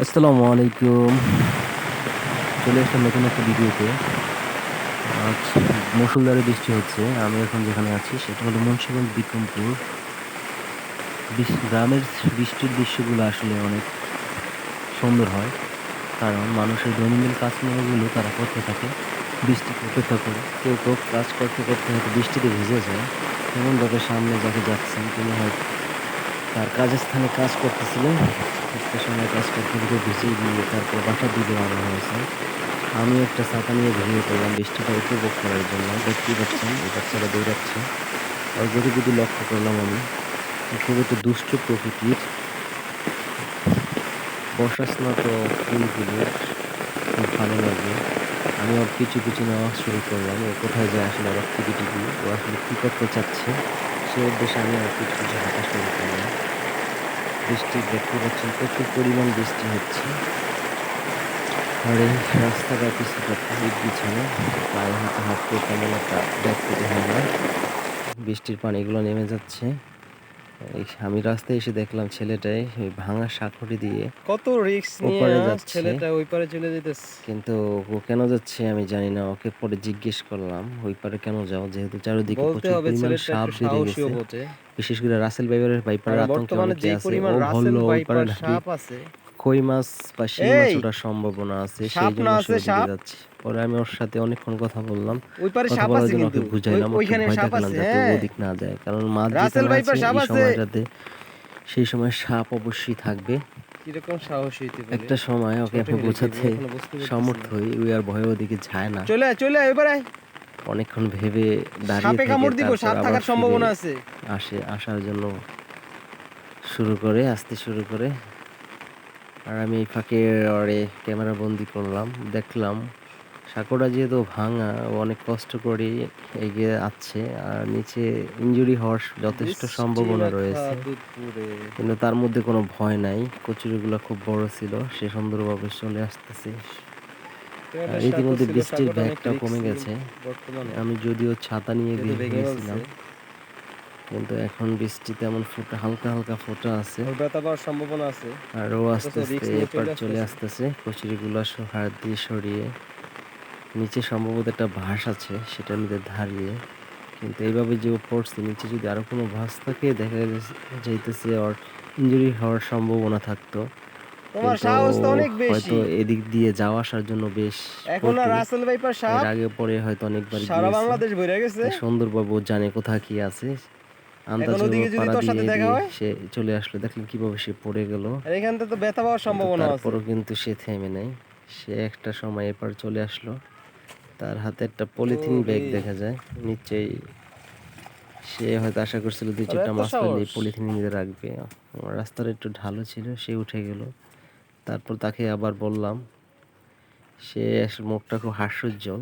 আসসালামু আলাইকুম। চলে আসলাম নতুন একটা ভিডিওতে। আজ মুষলধারে বৃষ্টি হচ্ছে। আমি এখন যেখানে আছি সেটা হলো মুন্সিগঞ্জ বিক্রমপুর। গ্রামের বৃষ্টির দৃশ্যগুলো আসলে অনেক সুন্দর হয়, কারণ মানুষের দৈনন্দিন কাজকর্মগুলো তারা করতে থাকে, বৃষ্টিকে অপেক্ষা করে। কেউ কেউ কাজ করতে করতে হয়তো বৃষ্টিতে ভিজে যায়। যেমনভাবে সামনে যাকে যাচ্ছেন তিনি হয়তো তার কাজের স্থানে কাজ করতেছিলেন, একটা সময় কাজ করতে করতে ভিজে গিয়ে তারপর বাসার দিকে রওনা হয়েছেন। আমি একটা ছাতা নিয়ে বেরিয়ে পড়লাম বৃষ্টিটা উপভোগ করার জন্য। দেখতেই পাচ্ছেন এই বাচ্চাটা দৌড়াচ্ছে। ওর গতিবিধি লক্ষ্য করলাম আমি। ও খুব একটা দুষ্ট প্রকৃতির। বর্ষাস্নাত ফুলগুলো খুব ভালো লাগে। আমি ওর পিছু পিছু নেওয়া শুরু করলাম। ও কোথায় যায় আসলে, ওর অ্যাক্টিভিটি কি, ও আসলে কি করতে চাচ্ছে, সে উদ্দেশ্যে আমি ওর পিছু পিছু হাঁটা শুরু করলাম। বৃষ্টি দেখতে পাচ্ছেন, প্রচুর পরিমাণ বৃষ্টি হচ্ছে। আর এই রাস্তাটা কিছুটা ইট বিছানো, পায়ে হেঁটে হাঁটতে তেমন একটা ব্যাগ পেতে হয় না। বৃষ্টির পানিগুলো নেমে যাচ্ছে। আমি রাস্তায় এসে দেখলাম ছেলেটাই ওই ভাঙা সাঁকোটি দিয়ে কত রিস্ক নিয়ে ওপারে যাচ্ছে। ছেলেটা ওই পারে চলে যেতেছে। কিন্তু ও কেন যাচ্ছে আমি জানি না। ওকে পরে জিজ্ঞেস করলাম ওই পারে কেন যাও, যেহেতু চারিদিকে বলতে প্রচুর হবে পরিমাণ ছেলেটা সাপ একটু বেড়ে সাহসীও গেছে। বটে। বিশেষ করে রাসেল ভাইপারের কারণ আতঙ্কে বর্তমানে অনেকে যেই আছে। পরিমাণ ও রাসেল বলল ওই পারে ভাইপার নাকি সাপ আছে। কই মাছ বা শিং মাছ এই ওঠার সম্ভাবনা আছে, সেই সাপ জন্য না সে আছে ওদিকে সাপ, যাচ্ছে। পরে আমি ওর সাথে অনেকক্ষণ কথা বললাম। ওই পারে কথা সাপ বলার আছে, জন্য কিন্তু ওকে বুঝাইলাম, ওকে ওইখানে ভয় সাপ দেখালাম আছে। যাতে ও হ্যাঁ, ওদিক না যায়, কারণ মাছ রাসেল যেখানে আছে ভাইপার সাপ এই আছে। সময়টাতে সেই সময় সাপ অবশ্যই থাকবে। কিরকম সাহসী হইতে পারে? একটা সময় ওকে ছোট আমি হলে কি বোঝাতে এখনো বুঝতে পারতেছি সমর্থ না। হই, ওই আর ভয়ে ওদিকে যায় না। চলে আয়, চলে আয়, এবার আয়। অনেকক্ষণ ভেবে দাঁড়িয়ে সাপে থেকে কামড় দিব, তারপর সাপ আবার থাকার ফিরে সম্ভাবনা আছে। আসার জন্য আসতে শুরু করে। আর আমি এই ফাঁকে ওরে ক্যামেরা বন্দি করলাম। দেখলাম সাঁকোটা যেহেতু ভাঙা, ও অনেক কষ্ট করে এগিয়ে আসছে। আর নিচে ইনজুরি হওয়ার যথেষ্ট বৃষ্টি সম্ভাবনা মাখা রয়েছে, দুপুরে। কিন্তু তার মধ্যে কোনো ভয় নাই। কচুরিগুলো খুব বড় ছিল, সে সুন্দরভাবে চলে আসতেছে। আর একটা সাঁকো ইতিমধ্যে ছিল, বৃষ্টির সাঁকোটা অনেক ব্যাগটাও কমে রিস্কি গেছে। বর্তমানে, আমি যদিও ছাতা নিয়ে যেহেতু বের ভেঙে হয়েছিলাম, ফেলছে। কিন্তু এখন বৃষ্টি তেমন ফোঁটা, হালকা হালকা ফোঁটা আছে। ওর ব্যথা পাওয়ার সম্ভাবনা আছে, আর ও অথচ আস্তে আস্তে রিস্ক নিয়ে এপার চলে আসতেছে। আসতেছে। কচুরিগুলো হাত দিয়ে সরিয়ে নিচে সম্ভবত একটা ভাঁজ আছে, সেটার মধ্যে দাঁড়িয়ে। কিন্তু এইভাবে যে ও পড়ছে, নিচে যদি আরো কোনো ভাঁজ থাকে দেখা যাইতেছে ওর ইনজুরি হওয়ার সম্ভাবনা থাকতো। তোমার কিন্তু ও সাহস তো অনেক হয়তো বেশি। এদিক দিয়ে যাওয়া আসার জন্য বেশ এখন আর পটু। রাসেল ভাইপার এর সাপ আগে পরে হয়তো অনেকবার সারা গিয়েছে, বাংলাদেশ বইরা গেছে। তাই সুন্দরবাবু জানে কোথায় কি আছে। এখন আন্দাজে ও ওদিকে যদি পাড়া তোর দিয়ে সাথে দেখা দিয়ে হয়, সে চলে আসলো। দেখলেন কিভাবে সে পড়ে গেল। আর এখান থেকে তো ব্যথা পাওয়ার কিন্তু সম্ভাবনা আছে। তারপরও কিন্তু সে থেমে নেই। সে একটা সময় এপার চলে আসলো। তার হাতে একটা পলিথিন ওরে, ব্যাগ দেখা যায় নিচেই। সে হয়তো আশা করছিল দুই তোর চারটা এত মাছ পেলে সাহস! এই পলিথিনের মধ্যে রাখবে। রাস্তার একটু ঢালু ছিল, সে উঠে গেল। তারপর তাকে আবার বললাম, সে মুখটা খুব হাস্যোজ্জ্বল।